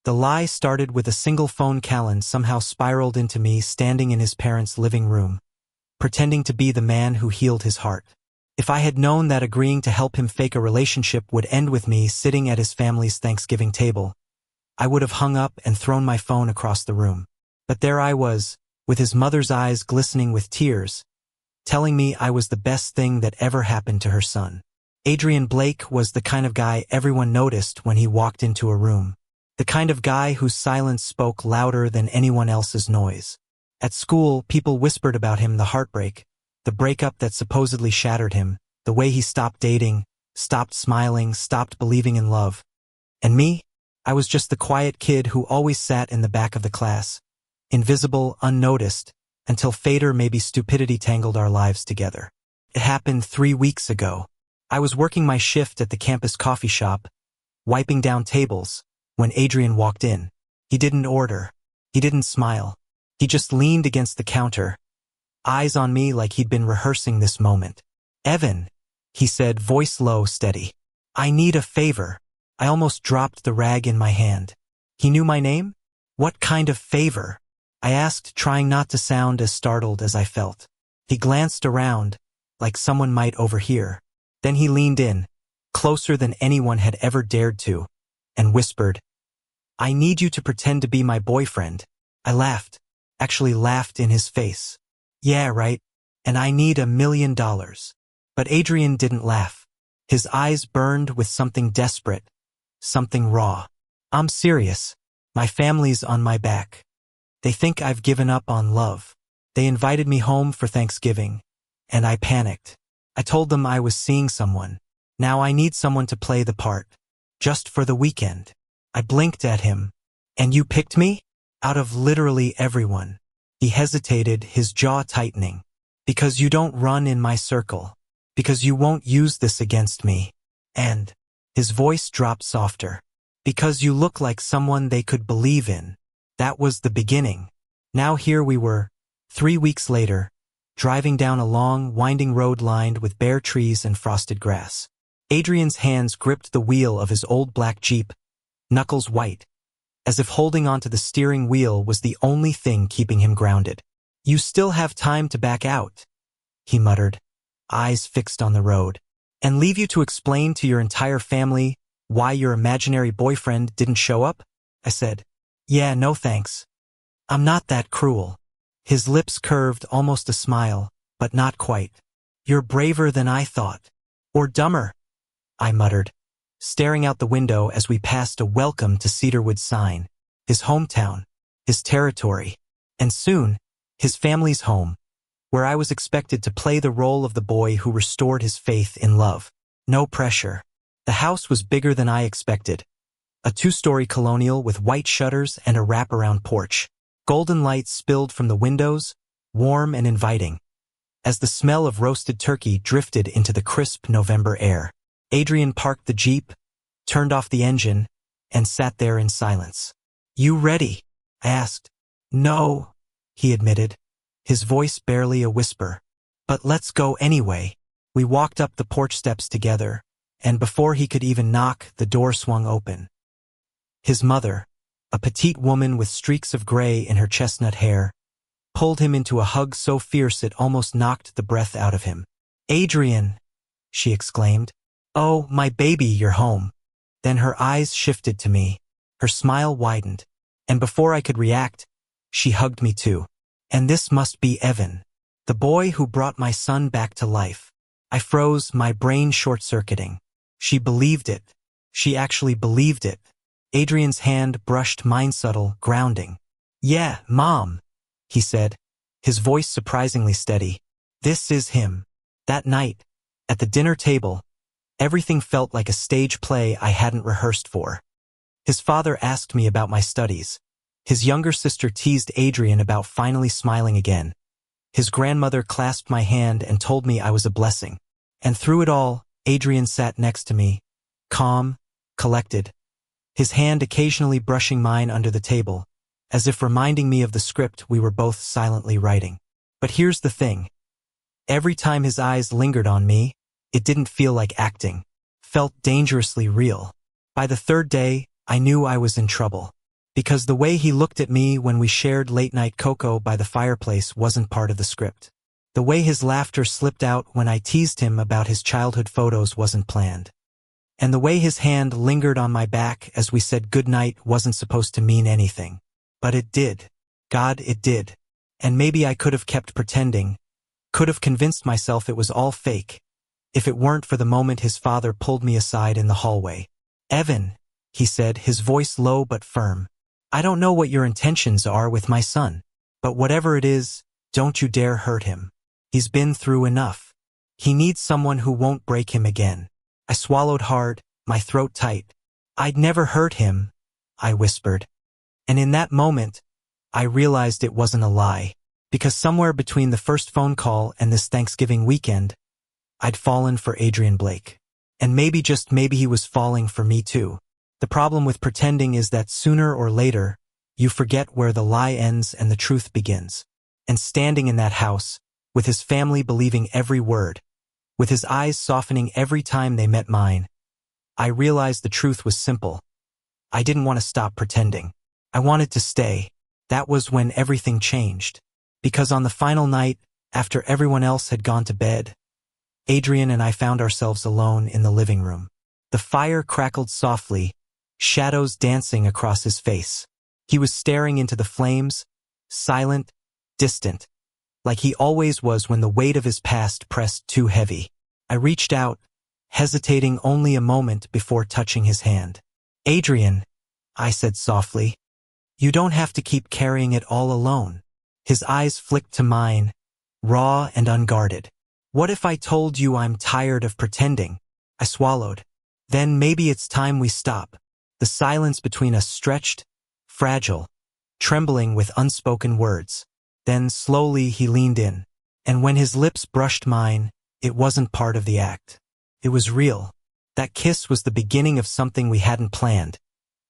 The lie started with a single phone. Callan somehow spiraled into me standing in his parents' living room, pretending to be the man who healed his heart. If I had known that agreeing to help him fake a relationship would end with me sitting at his family's Thanksgiving table, I would have hung up and thrown my phone across the room. But there I was, with his mother's eyes glistening with tears, telling me I was the best thing that ever happened to her son. Adrien Blake was the kind of guy everyone noticed when he walked into a room. The kind of guy whose silence spoke louder than anyone else's noise. At school, people whispered about him: the heartbreak, the breakup that supposedly shattered him, the way he stopped dating, stopped smiling, stopped believing in love. And me? I was just the quiet kid who always sat in the back of the class, invisible, unnoticed, until fate or maybe stupidity tangled our lives together. It happened 3 weeks ago. I was working my shift at the campus coffee shop, wiping down tables, when Adrien walked in. He didn't order. He didn't smile. He just leaned against the counter, eyes on me like he'd been rehearsing this moment. "Evan," he said, voice low, steady. "I need a favor." I almost dropped the rag in my hand. He knew my name? What kind of favor? I asked, trying not to sound as startled as I felt. He glanced around, like someone might overhear. Then he leaned in, closer than anyone had ever dared to, and whispered, "I need you to pretend to be my boyfriend." I laughed, actually laughed in his face. "Yeah, right. And I need $1 million. But Adrien didn't laugh. His eyes burned with something desperate, something raw. "I'm serious. My family's on my back. They think I've given up on love. They invited me home for Thanksgiving, and I panicked. I told them I was seeing someone. Now I need someone to play the part. Just for the weekend." I blinked at him. "And you picked me? Out of literally everyone." He hesitated, his jaw tightening. "Because you don't run in my circle. Because you won't use this against me. And," his voice dropped softer, "because you look like someone they could believe in." That was the beginning. Now here we were, 3 weeks later, driving down a long, winding road lined with bare trees and frosted grass. Adrien's hands gripped the wheel of his old black Jeep, knuckles white, as if holding onto the steering wheel was the only thing keeping him grounded. "You still have time to back out," he muttered, eyes fixed on the road. "And leave you to explain to your entire family why your imaginary boyfriend didn't show up?" I said. "Yeah, no thanks. I'm not that cruel." His lips curved, almost a smile, but not quite. "You're braver than I thought. Or dumber," I muttered, staring out the window as we passed a "Welcome to Cedarwood" sign. His hometown, his territory, and soon, his family's home, where I was expected to play the role of the boy who restored his faith in love. No pressure. The house was bigger than I expected. A 2-story colonial with white shutters and a wraparound porch. Golden light spilled from the windows, warm and inviting, as the smell of roasted turkey drifted into the crisp November air. Adrien parked the Jeep, turned off the engine, and sat there in silence. "You ready?" I asked. "No," he admitted, his voice barely a whisper. "But let's go anyway." We walked up the porch steps together, and before he could even knock, the door swung open. His mother, a petite woman with streaks of gray in her chestnut hair, pulled him into a hug so fierce it almost knocked the breath out of him. "Adrien," she exclaimed. "Oh, my baby, you're home." Then her eyes shifted to me, her smile widened, and before I could react, she hugged me too. "And this must be Evan, the boy who brought my son back to life." I froze, my brain short-circuiting. She believed it. She actually believed it. Adrien's hand brushed mine, subtle, grounding. "Yeah, Mom," he said, his voice surprisingly steady. "This is him." That night, at the dinner table, everything felt like a stage play I hadn't rehearsed for. His father asked me about my studies. His younger sister teased Adrien about finally smiling again. His grandmother clasped my hand and told me I was a blessing. And through it all, Adrien sat next to me, calm, collected, his hand occasionally brushing mine under the table, as if reminding me of the script we were both silently writing. But here's the thing. Every time his eyes lingered on me, it didn't feel like acting. Felt dangerously real. By the third day, I knew I was in trouble. Because the way he looked at me when we shared late-night cocoa by the fireplace wasn't part of the script. The way his laughter slipped out when I teased him about his childhood photos wasn't planned. And the way his hand lingered on my back as we said goodnight wasn't supposed to mean anything. But it did. God, it did. And maybe I could have kept pretending, could have convinced myself it was all fake, if it weren't for the moment his father pulled me aside in the hallway. "Evan," he said, his voice low but firm. "I don't know what your intentions are with my son, but whatever it is, don't you dare hurt him. He's been through enough. He needs someone who won't break him again." I swallowed hard, my throat tight. "I'd never hurt him," I whispered. And in that moment, I realized it wasn't a lie, because somewhere between the first phone call and this Thanksgiving weekend, I'd fallen for Adrien Blake. And maybe, just maybe, he was falling for me too. The problem with pretending is that sooner or later, you forget where the lie ends and the truth begins. And standing in that house, with his family believing every word, with his eyes softening every time they met mine, I realized the truth was simple. I didn't want to stop pretending. I wanted to stay. That was when everything changed. Because on the final night, after everyone else had gone to bed, Adrien and I found ourselves alone in the living room. The fire crackled softly, shadows dancing across his face. He was staring into the flames, silent, distant, like he always was when the weight of his past pressed too heavy. I reached out, hesitating only a moment before touching his hand. "Adrien," I said softly, "you don't have to keep carrying it all alone." His eyes flicked to mine, raw and unguarded. "What if I told you I'm tired of pretending?" I swallowed. "Then maybe it's time we stop." The silence between us stretched, fragile, trembling with unspoken words. Then slowly he leaned in, and when his lips brushed mine, it wasn't part of the act. It was real. That kiss was the beginning of something we hadn't planned,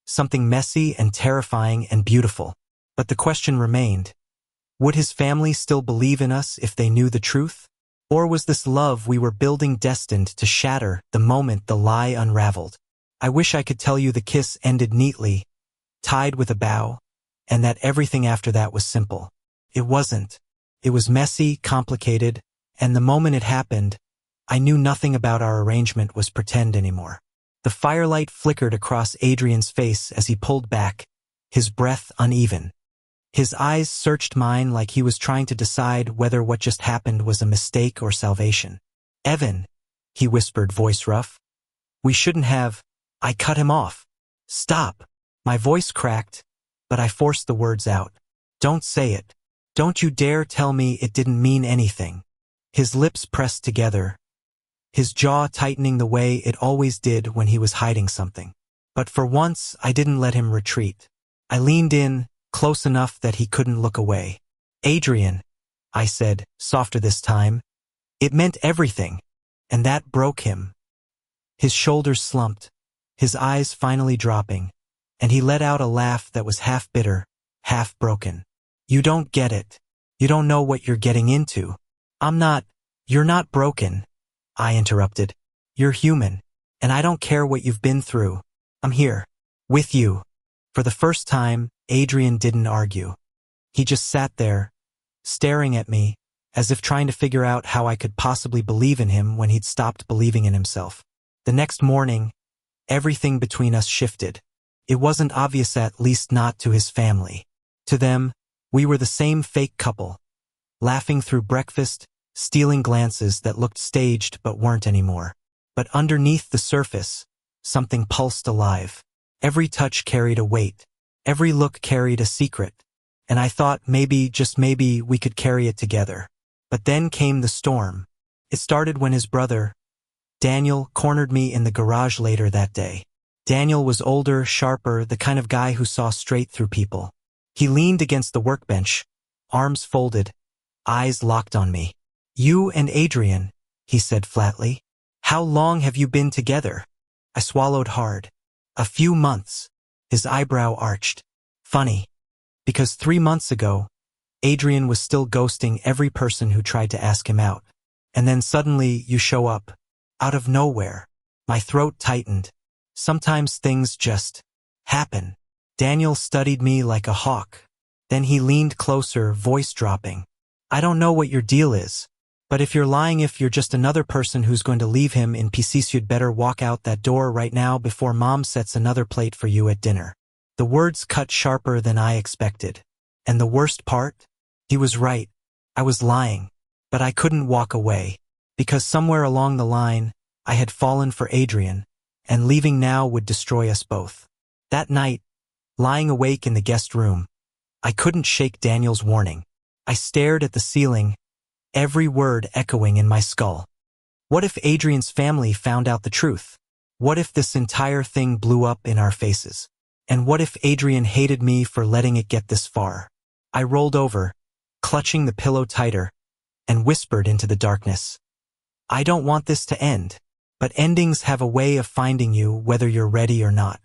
something messy and terrifying and beautiful. But the question remained, would his family still believe in us if they knew the truth? Or was this love we were building destined to shatter the moment the lie unraveled? I wish I could tell you the kiss ended neatly, tied with a bow, and that everything after that was simple. It wasn't. It was messy, complicated, and the moment it happened, I knew nothing about our arrangement was pretend anymore. The firelight flickered across Adrien's face as he pulled back, his breath uneven. His eyes searched mine like he was trying to decide whether what just happened was a mistake or salvation. "Evan," he whispered, voice rough. "We shouldn't have—" I cut him off. "Stop." My voice cracked, but I forced the words out. "Don't say it. Don't you dare tell me it didn't mean anything." His lips pressed together, his jaw tightening the way it always did when he was hiding something. But for once, I didn't let him retreat. I leaned in, close enough that he couldn't look away. "Adrien," I said, softer this time. It meant everything, and that broke him. His shoulders slumped, his eyes finally dropping, and he let out a laugh that was half bitter, half broken. "You don't get it. You don't know what you're getting into." You're not broken," I interrupted. "You're human, and I don't care what you've been through. I'm here, with you." For the first time, Adrien didn't argue. He just sat there, staring at me, as if trying to figure out how I could possibly believe in him when he'd stopped believing in himself. The next morning, everything between us shifted. It wasn't obvious, at least not to his family. To them, we were the same fake couple, laughing through breakfast, stealing glances that looked staged but weren't anymore. But underneath the surface, something pulsed alive. Every touch carried a weight. Every look carried a secret. And I thought maybe, just maybe, we could carry it together. But then came the storm. It started when his brother, Daniel, cornered me in the garage later that day. Daniel was older, sharper, the kind of guy who saw straight through people. He leaned against the workbench, arms folded, eyes locked on me. "You and Adrien," he said flatly. "How long have you been together?" I swallowed hard. "A few months." His eyebrow arched. "Funny. Because 3 months ago, Adrien was still ghosting every person who tried to ask him out. And then suddenly you show up, out of nowhere." My throat tightened. Sometimes things just happen. Daniel studied me like a hawk. Then he leaned closer, voice dropping. I don't know what your deal is, but if you're lying, if you're just another person who's going to leave him in pieces, you'd better walk out that door right now before Mom sets another plate for you at dinner. The words cut sharper than I expected. And the worst part? He was right. I was lying. But I couldn't walk away. Because somewhere along the line, I had fallen for Adrien, and leaving now would destroy us both. That night, lying awake in the guest room, I couldn't shake Daniel's warning. I stared at the ceiling, every word echoing in my skull. What if Adrien's family found out the truth? What if this entire thing blew up in our faces? And what if Adrien hated me for letting it get this far? I rolled over, clutching the pillow tighter, and whispered into the darkness. I don't want this to end, but endings have a way of finding you whether you're ready or not.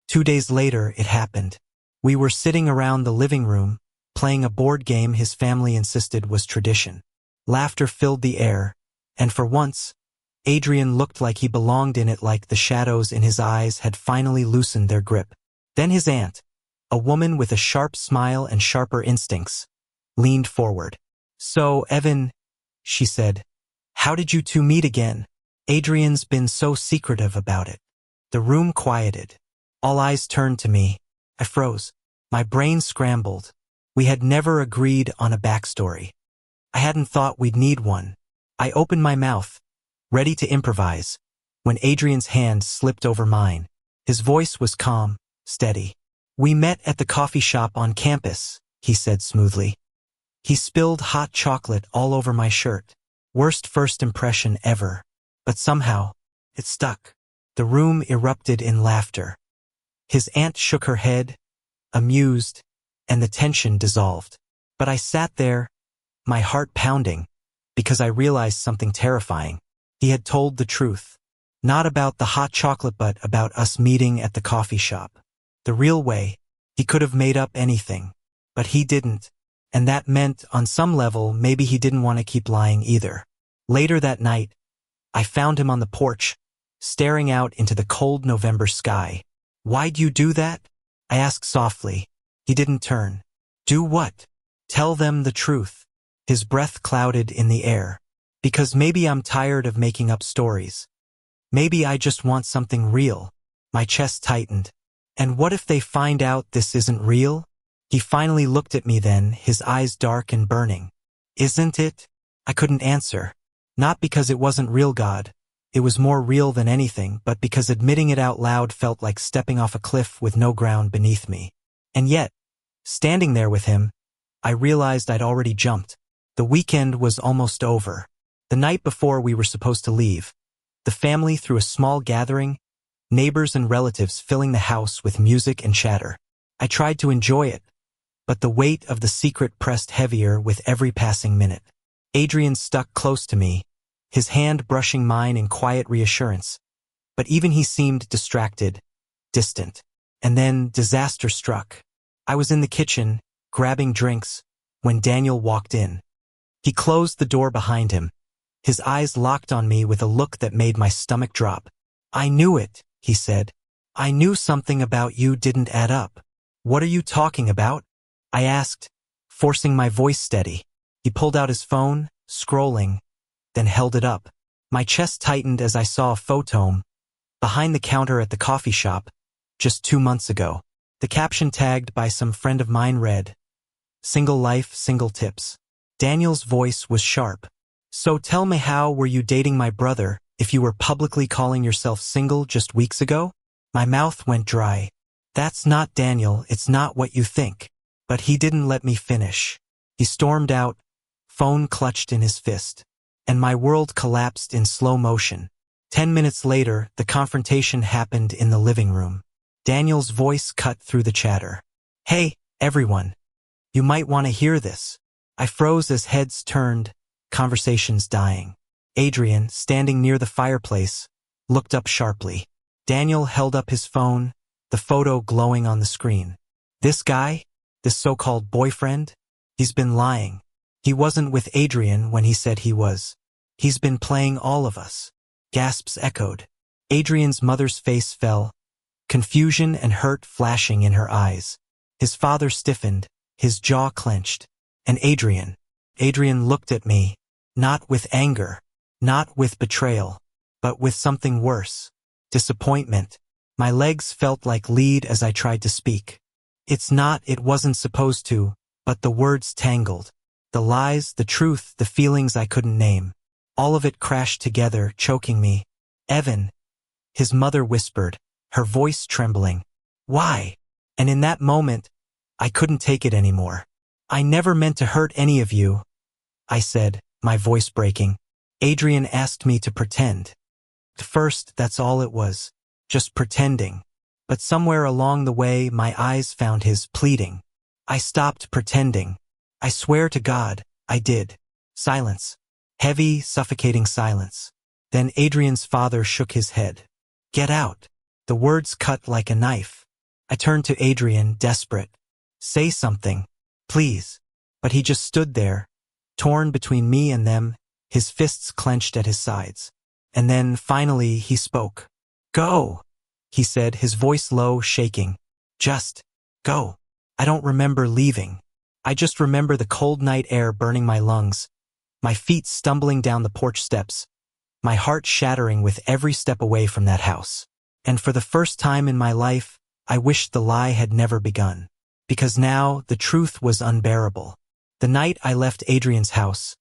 2 days later, it happened. We were sitting around the living room, playing a board game his family insisted was tradition. Laughter filled the air, and for once, Adrien looked like he belonged in it, like the shadows in his eyes had finally loosened their grip. Then his aunt, a woman with a sharp smile and sharper instincts, leaned forward. So, Evan, she said, how did you two meet again? Adrien's been so secretive about it. The room quieted. All eyes turned to me. I froze. My brain scrambled. We had never agreed on a backstory. I hadn't thought we'd need one. I opened my mouth, ready to improvise, when Adrien's hand slipped over mine. His voice was calm, steady. We met at the coffee shop on campus, he said smoothly. He spilled hot chocolate all over my shirt. Worst first impression ever. But somehow, it stuck. The room erupted in laughter. His aunt shook her head, amused, and the tension dissolved. But I sat there, my heart pounding, because I realized something terrifying. He had told the truth. Not about the hot chocolate, but about us meeting at the coffee shop. The real way. He could have made up anything. But he didn't. And that meant, on some level, maybe he didn't want to keep lying either. Later that night, I found him on the porch, staring out into the cold November sky. Why'd you do that? I asked softly. He didn't turn. Do what? Tell them the truth. His breath clouded in the air. Because maybe I'm tired of making up stories. Maybe I just want something real. My chest tightened. And what if they find out this isn't real? He finally looked at me then, his eyes dark and burning. Isn't it? I couldn't answer. Not because it wasn't real, God. It was more real than anything, but because admitting it out loud felt like stepping off a cliff with no ground beneath me. And yet, standing there with him, I realized I'd already jumped. The weekend was almost over. The night before we were supposed to leave, the family threw a small gathering, neighbors and relatives filling the house with music and chatter. I tried to enjoy it, but the weight of the secret pressed heavier with every passing minute. Adrien stuck close to me, his hand brushing mine in quiet reassurance. But even he seemed distracted, distant. And then disaster struck. I was in the kitchen, grabbing drinks, when Daniel walked in. He closed the door behind him, his eyes locked on me with a look that made my stomach drop. I knew it, he said. I knew something about you didn't add up. What are you talking about? I asked, forcing my voice steady. He pulled out his phone, scrolling, then held it up. My chest tightened as I saw a photo behind the counter at the coffee shop, just 2 months ago. The caption tagged by some friend of mine read, "Single life, single tips." Daniel's voice was sharp. So tell me, how were you dating my brother if you were publicly calling yourself single just weeks ago? My mouth went dry. That's not Daniel, it's not what you think. But he didn't let me finish. He stormed out, phone clutched in his fist. And my world collapsed in slow motion. 10 minutes later, the confrontation happened in the living room. Daniel's voice cut through the chatter. Hey, everyone. You might want to hear this. I froze as heads turned, conversations dying. Adrien, standing near the fireplace, looked up sharply. Daniel held up his phone, the photo glowing on the screen. This guy? This so-called boyfriend? He's been lying. He wasn't with Adrien when he said he was. He's been playing all of us. Gasps echoed. Adrien's mother's face fell, confusion and hurt flashing in her eyes. His father stiffened, his jaw clenched. And Adrien looked at me, not with anger, not with betrayal, but with something worse. Disappointment. My legs felt like lead as I tried to speak. It wasn't supposed to, but the words tangled. The lies, the truth, the feelings I couldn't name. All of it crashed together, choking me. Evan, his mother whispered, her voice trembling. Why? And in that moment, I couldn't take it anymore. I never meant to hurt any of you, I said, my voice breaking. Adrien asked me to pretend. At first, that's all it was. Just pretending. But somewhere along the way, my eyes found his, pleading. I stopped pretending. I swear to God, I did. Silence. Heavy, suffocating silence. Then Adrien's father shook his head. Get out. The words cut like a knife. I turned to Adrien, desperate. Say something, please. But he just stood there, torn between me and them, his fists clenched at his sides. And then, finally, he spoke. Go, he said, his voice low, shaking. Just go. I don't remember leaving. I just remember the cold night air burning my lungs, my feet stumbling down the porch steps, my heart shattering with every step away from that house. And for the first time in my life, I wished the lie had never begun. Because now, the truth was unbearable. The night I left Adrien's house,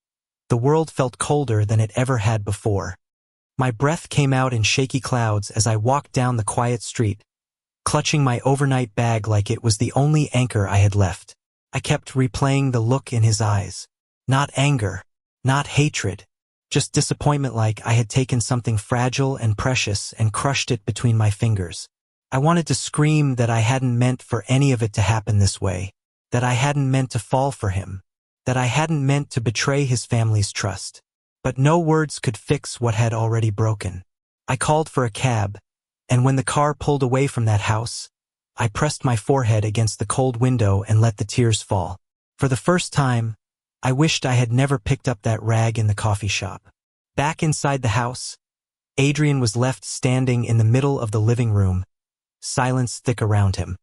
the world felt colder than it ever had before. My breath came out in shaky clouds as I walked down the quiet street, clutching my overnight bag like it was the only anchor I had left. I kept replaying the look in his eyes. Not anger, not hatred, just disappointment, like I had taken something fragile and precious and crushed it between my fingers. I wanted to scream that I hadn't meant for any of it to happen this way, that I hadn't meant to fall for him, that I hadn't meant to betray his family's trust. But no words could fix what had already broken. I called for a cab, and when the car pulled away from that house, I pressed my forehead against the cold window and let the tears fall. For the first time, I wished I had never picked up that rag in the coffee shop. Back inside the house, Adrien was left standing in the middle of the living room, silence thick around him.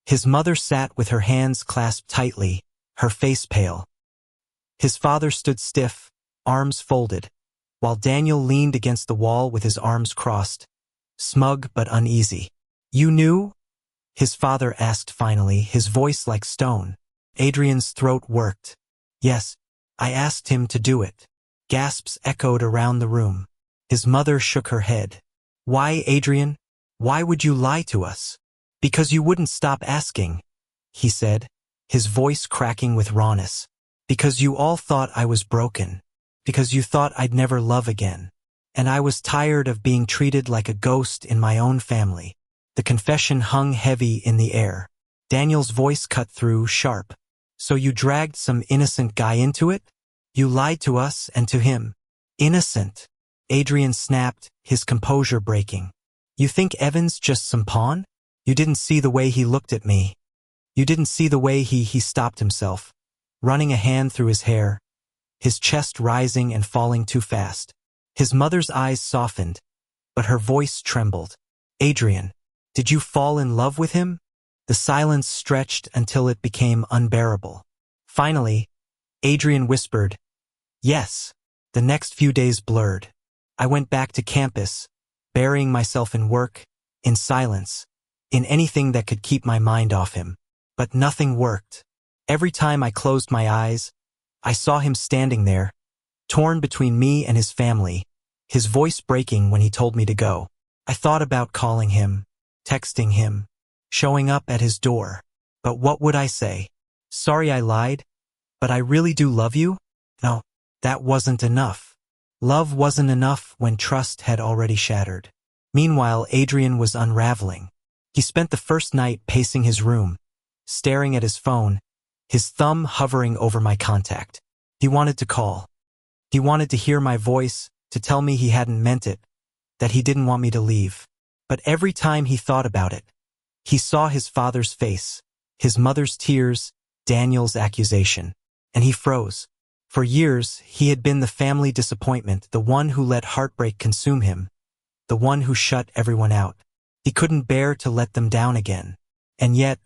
His mother sat with her hands clasped tightly, her face pale. His father stood stiff, arms folded, while Daniel leaned against the wall with his arms crossed, smug but uneasy. You knew? His father asked finally, his voice like stone. Adrien's throat worked. Yes, I asked him to do it. Gasps echoed around the room. His mother shook her head. Why, Adrien? Why would you lie to us? Because you wouldn't stop asking, he said, his voice cracking with rawness. Because you all thought I was broken. Because you thought I'd never love again. And I was tired of being treated like a ghost in my own family. The confession hung heavy in the air. Daniel's voice cut through, sharp. So you dragged some innocent guy into it? You lied to us and to him. Innocent. Adrien snapped, his composure breaking. You think Evan's just some pawn? You didn't see the way he looked at me. You didn't see the way he stopped himself, running a hand through his hair, his chest rising and falling too fast. His mother's eyes softened, but her voice trembled. Adrien, did you fall in love with him? The silence stretched until it became unbearable. Finally, Adrien whispered, yes. The next few days blurred. I went back to campus, burying myself in work, in silence, in anything that could keep my mind off him. But nothing worked. Every time I closed my eyes, I saw him standing there, torn between me and his family, his voice breaking when he told me to go. I thought about calling him, texting him, showing up at his door. But what would I say? Sorry I lied, but I really do love you? No, that wasn't enough. Love wasn't enough when trust had already shattered. Meanwhile, Adrien was unraveling. He spent the first night pacing his room, staring at his phone, his thumb hovering over my contact. He wanted to call. He wanted to hear my voice, to tell me he hadn't meant it, that he didn't want me to leave. But every time he thought about it, he saw his father's face, his mother's tears, Daniel's accusation, and he froze. For years, he had been the family disappointment, the one who let heartbreak consume him, the one who shut everyone out. He couldn't bear to let them down again. And yet,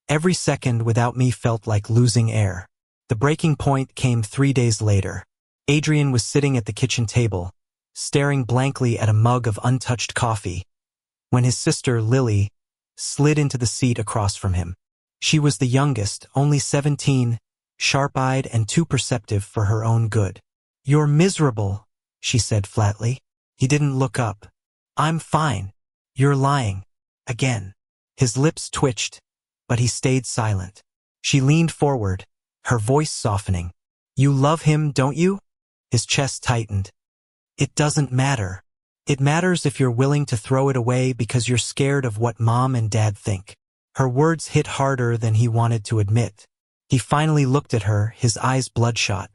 every second without me felt like losing air. The breaking point came 3 days later. Adrien was sitting at the kitchen table, staring blankly at a mug of untouched coffee, when his sister, Lily, slid into the seat across from him. She was the youngest, only 17, sharp-eyed and too perceptive for her own good. "You're miserable," she said flatly. He didn't look up. "I'm fine. You're lying. Again." His lips twitched, but he stayed silent. She leaned forward, her voice softening. "You love him, don't you?" His chest tightened. "It doesn't matter. It matters if you're willing to throw it away because you're scared of what Mom and Dad think." Her words hit harder than he wanted to admit. He finally looked at her, his eyes bloodshot.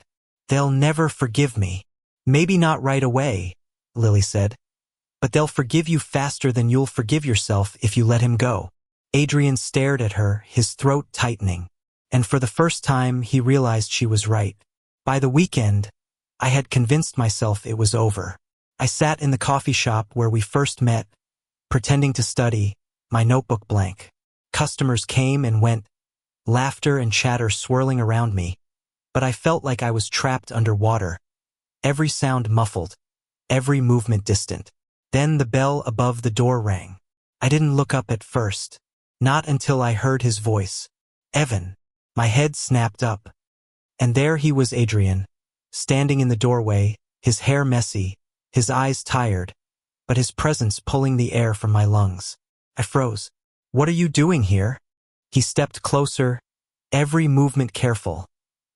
"They'll never forgive me." "Maybe not right away," Lily said. "But they'll forgive you faster than you'll forgive yourself if you let him go." Adrien stared at her, his throat tightening. And for the first time, he realized she was right. By the weekend, I had convinced myself it was over. I sat in the coffee shop where we first met, pretending to study, my notebook blank. Customers came and went, laughter and chatter swirling around me, but I felt like I was trapped underwater, every sound muffled, every movement distant. Then the bell above the door rang. I didn't look up at first, not until I heard his voice. "Evan." My head snapped up. And there he was, Adrien, standing in the doorway, his hair messy, his eyes tired, but his presence pulling the air from my lungs. I froze. "What are you doing here?" He stepped closer, every movement careful,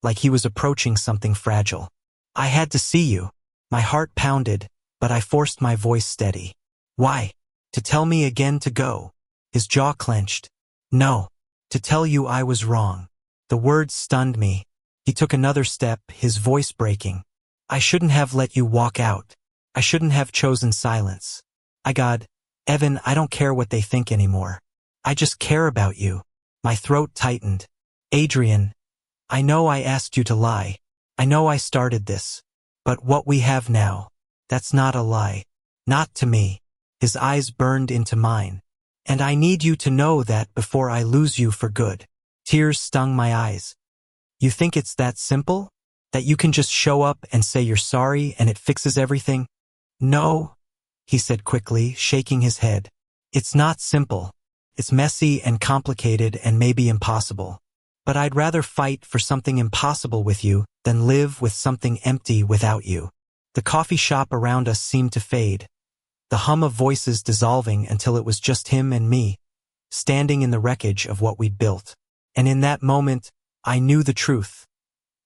like he was approaching something fragile. "I had to see you." My heart pounded, but I forced my voice steady. "Why?" "To tell me again to go." His jaw clenched. "No. To tell you I was wrong." The words stunned me. He took another step, his voice breaking. "I shouldn't have let you walk out. I shouldn't have chosen silence. Evan, I don't care what they think anymore. I just care about you." My throat tightened. "Adrien, I know I asked you to lie. I know I started this. But what we have now, that's not a lie. Not to me." His eyes burned into mine. "And I need you to know that before I lose you for good." Tears stung my eyes. "You think it's that simple? That you can just show up and say you're sorry and it fixes everything?" "No," he said quickly, shaking his head. "It's not simple. It's messy and complicated and maybe impossible. But I'd rather fight for something impossible with you than live with something empty without you." The coffee shop around us seemed to fade, the hum of voices dissolving until it was just him and me, standing in the wreckage of what we'd built. And in that moment, I knew the truth.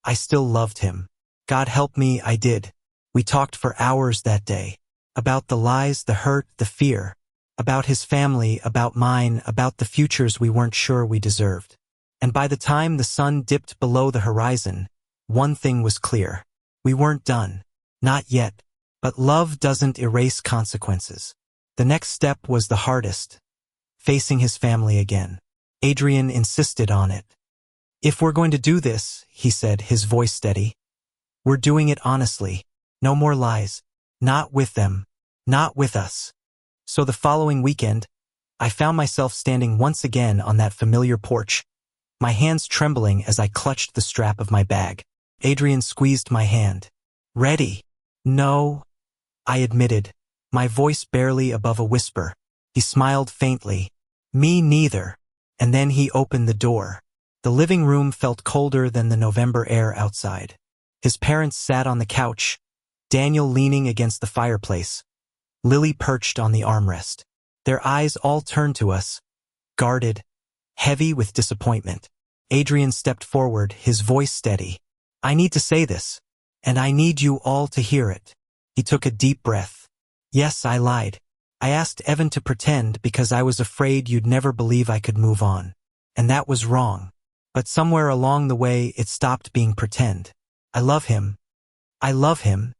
I still loved him. God help me, I did. We talked for hours that day. About the lies, the hurt, the fear. About his family, about mine, about the futures we weren't sure we deserved. And by the time the sun dipped below the horizon, one thing was clear. We weren't done. Not yet. But love doesn't erase consequences. The next step was the hardest. Facing his family again. Adrien insisted on it. "If we're going to do this," he said, his voice steady, "we're doing it honestly. No more lies. Not with them. Not with us." So the following weekend, I found myself standing once again on that familiar porch, my hands trembling as I clutched the strap of my bag. Adrien squeezed my hand. "Ready?" "No," I admitted, my voice barely above a whisper. He smiled faintly. "Me neither." And then he opened the door. The living room felt colder than the November air outside. His parents sat on the couch, Daniel leaning against the fireplace, Lily perched on the armrest. Their eyes all turned to us, guarded, heavy with disappointment. Adrien stepped forward, his voice steady. "I need to say this, and I need you all to hear it." He took a deep breath. "Yes, I lied. I asked Evan to pretend because I was afraid you'd never believe I could move on. And that was wrong. But somewhere along the way, it stopped being pretend. I love him. I love him.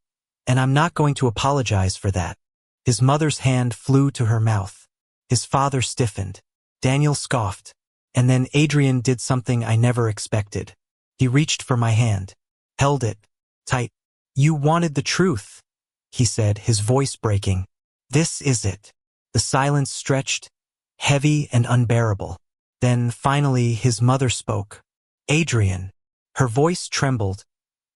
And I'm not going to apologize for that." His mother's hand flew to her mouth. His father stiffened. Daniel scoffed. And then Adrien did something I never expected. He reached for my hand, held it tight. "You wanted the truth," he said, his voice breaking. "This is it." The silence stretched, heavy and unbearable. Then, finally, his mother spoke. Adrien. Her voice trembled,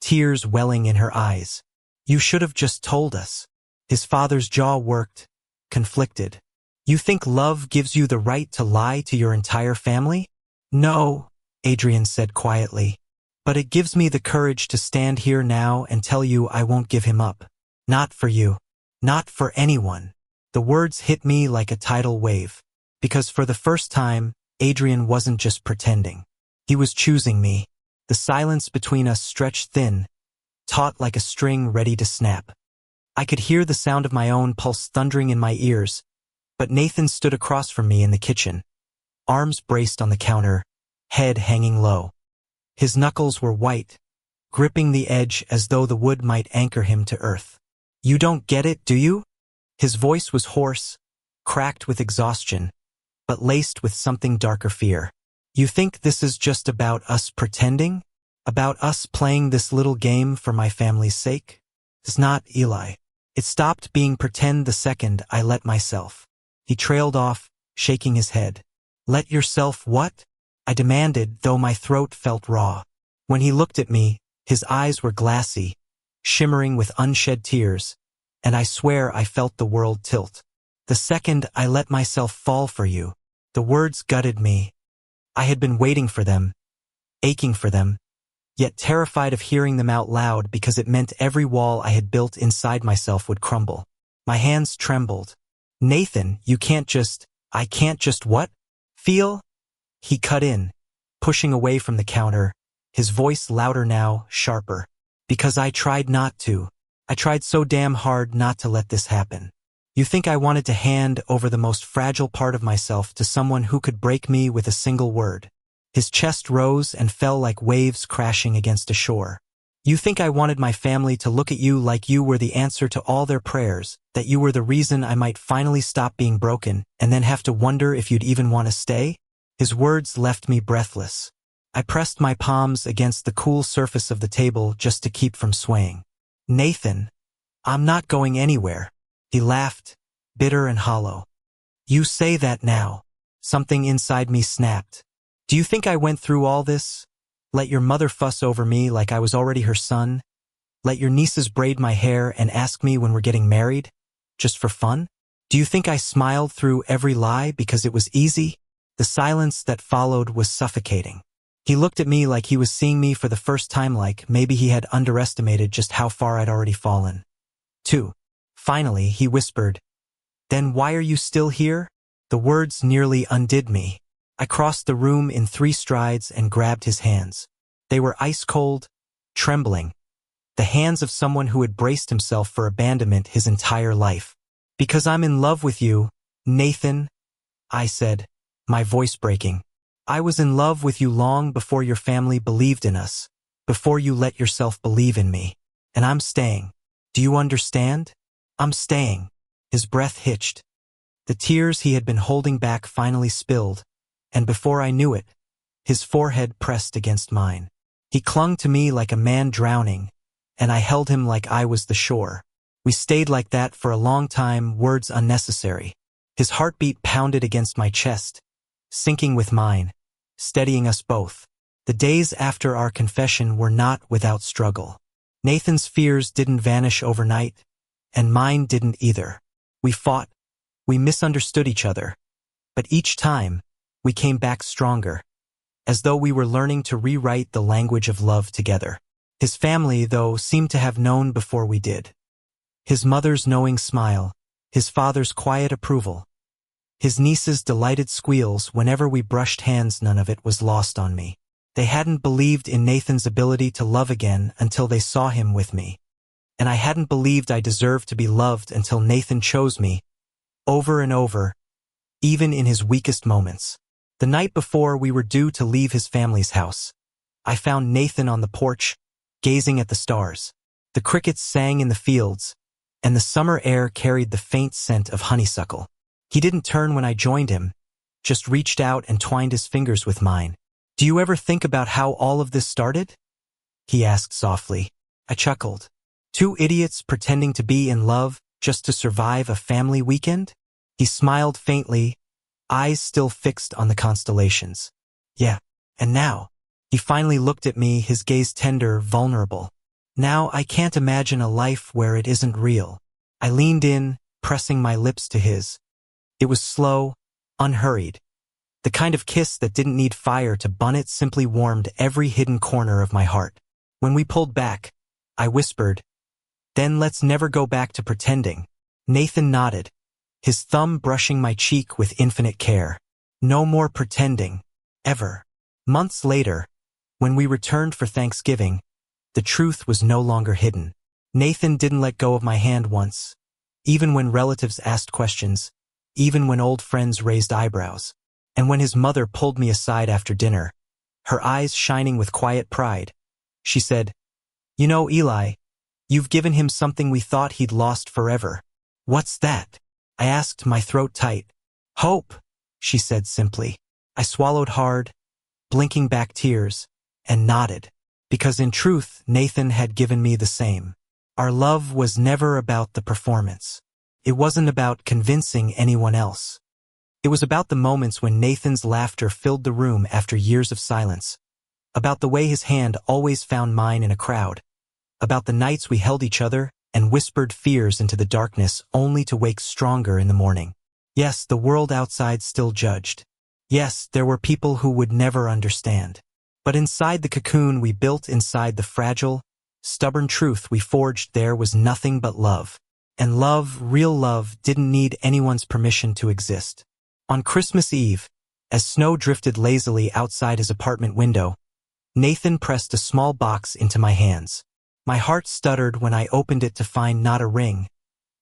tears welling in her eyes. You should have just told us. His father's jaw worked, conflicted. You think love gives you the right to lie to your entire family? No, Adrien said quietly. But it gives me the courage to stand here now and tell you I won't give him up. Not for you. Not for anyone. The words hit me like a tidal wave. Because for the first time, Adrien wasn't just pretending. He was choosing me. The silence between us stretched thin, taut like a string ready to snap. I could hear the sound of my own pulse thundering in my ears, but Nathan stood across from me in the kitchen, arms braced on the counter, head hanging low. His knuckles were white, gripping the edge as though the wood might anchor him to earth. You don't get it, do you? His voice was hoarse, cracked with exhaustion, but laced with something darker fear. You think this is just about us pretending? About us playing this little game for my family's sake? It's not, Eli. It stopped being pretend the second I let myself. He trailed off, shaking his head. Let yourself what? I demanded, though my throat felt raw. When he looked at me, his eyes were glassy, shimmering with unshed tears, and I swear I felt the world tilt. The second I let myself fall for you, the words gutted me. I had been waiting for them, aching for them, yet terrified of hearing them out loud because it meant every wall I had built inside myself would crumble. My hands trembled. Nathan, I can't just what? Feel? He cut in, pushing away from the counter, his voice louder now, sharper. Because I tried not to. I tried so damn hard not to let this happen. You think I wanted to hand over the most fragile part of myself to someone who could break me with a single word? His chest rose and fell like waves crashing against a shore. You think I wanted my family to look at you like you were the answer to all their prayers, that you were the reason I might finally stop being broken, and then have to wonder if you'd even want to stay? His words left me breathless. I pressed my palms against the cool surface of the table just to keep from swaying. Nathan, I'm not going anywhere. He laughed, bitter and hollow. You say that now. Something inside me snapped. Do you think I went through all this? Let your mother fuss over me like I was already her son? Let your nieces braid my hair and ask me when we're getting married? Just for fun? Do you think I smiled through every lie because it was easy? The silence that followed was suffocating. He looked at me like he was seeing me for the first time, like maybe he had underestimated just how far I'd already fallen. 2. Finally, he whispered, Then why are you still here? The words nearly undid me. I crossed the room in 3 strides and grabbed his hands. They were ice-cold, trembling, the hands of someone who had braced himself for abandonment his entire life. Because I'm in love with you, Nathan, I said, my voice breaking. I was in love with you long before your family believed in us, before you let yourself believe in me. And I'm staying. Do you understand? I'm staying. His breath hitched. The tears he had been holding back finally spilled, and before I knew it, his forehead pressed against mine. He clung to me like a man drowning, and I held him like I was the shore. We stayed like that for a long time, words unnecessary. His heartbeat pounded against my chest, sinking with mine, steadying us both. The days after our confession were not without struggle. Nathan's fears didn't vanish overnight, and mine didn't either. We fought, we misunderstood each other, but each time, we came back stronger, as though we were learning to rewrite the language of love together. His family, though, seemed to have known before we did. His mother's knowing smile, his father's quiet approval, his niece's delighted squeals whenever we brushed hands, none of it was lost on me. They hadn't believed in Nathan's ability to love again until they saw him with me. And I hadn't believed I deserved to be loved until Nathan chose me, over and over, even in his weakest moments. The night before we were due to leave his family's house, I found Nathan on the porch, gazing at the stars. The crickets sang in the fields, and the summer air carried the faint scent of honeysuckle. He didn't turn when I joined him, just reached out and twined his fingers with mine. Do you ever think about how all of this started? He asked softly. I chuckled. 2 idiots pretending to be in love just to survive a family weekend? He smiled faintly, eyes still fixed on the constellations. Yeah, and now? He finally looked at me, his gaze tender, vulnerable. Now I can't imagine a life where it isn't real. I leaned in, pressing my lips to his. It was slow, unhurried. The kind of kiss that didn't need fire to bun it, simply warmed every hidden corner of my heart. When we pulled back, I whispered, "Then let's never go back to pretending." Nathan nodded, his thumb brushing my cheek with infinite care. No more pretending, ever. Months later, when we returned for Thanksgiving, the truth was no longer hidden. Nathan didn't let go of my hand once, even when relatives asked questions, even when old friends raised eyebrows. And when his mother pulled me aside after dinner, her eyes shining with quiet pride, she said, "You know, Eli, you've given him something we thought he'd lost forever." "What's that?" I asked, my throat tight. "Hope," she said simply. I swallowed hard, blinking back tears, and nodded, because in truth, Nathan had given me the same. Our love was never about the performance. It wasn't about convincing anyone else. It was about the moments when Nathan's laughter filled the room after years of silence, about the way his hand always found mine in a crowd, about the nights we held each other and whispered fears into the darkness only to wake stronger in the morning. Yes, the world outside still judged. Yes, there were people who would never understand. But inside the cocoon we built, inside the fragile, stubborn truth we forged, there was nothing but love. And love, real love, didn't need anyone's permission to exist. On Christmas Eve, as snow drifted lazily outside his apartment window, Nathan pressed a small box into my hands. My heart stuttered when I opened it to find not a ring,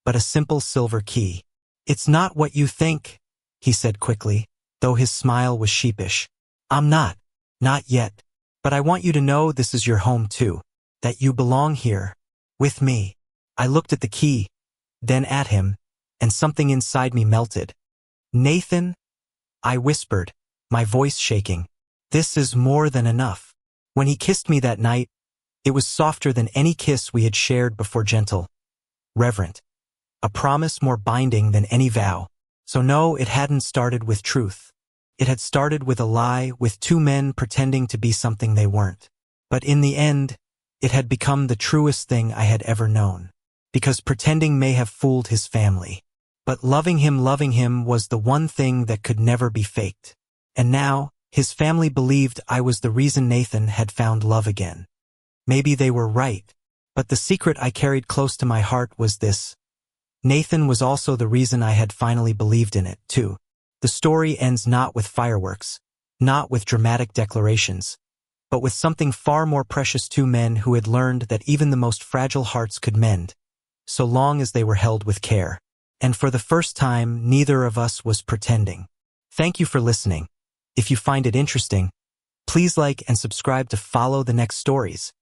but a simple silver key. "It's not what you think," he said quickly, though his smile was sheepish. "I'm not yet. But I want you to know this is your home too, that you belong here, with me." I looked at the key, then at him, and something inside me melted. "Nathan," I whispered, my voice shaking, "this is more than enough." When he kissed me that night, it was softer than any kiss we had shared before, gentle, reverent, a promise more binding than any vow. So no, it hadn't started with truth. It had started with a lie, with two men pretending to be something they weren't. But in the end, it had become the truest thing I had ever known. Because pretending may have fooled his family. But loving him was the one thing that could never be faked. And now, his family believed I was the reason Nathan had found love again. Maybe they were right. But the secret I carried close to my heart was this: Nathan was also the reason I had finally believed in it, too. The story ends not with fireworks, not with dramatic declarations, but with something far more precious: two men who had learned that even the most fragile hearts could mend, so long as they were held with care. And for the first time, neither of us was pretending. Thank you for listening. If you find it interesting, please like and subscribe to follow the next stories.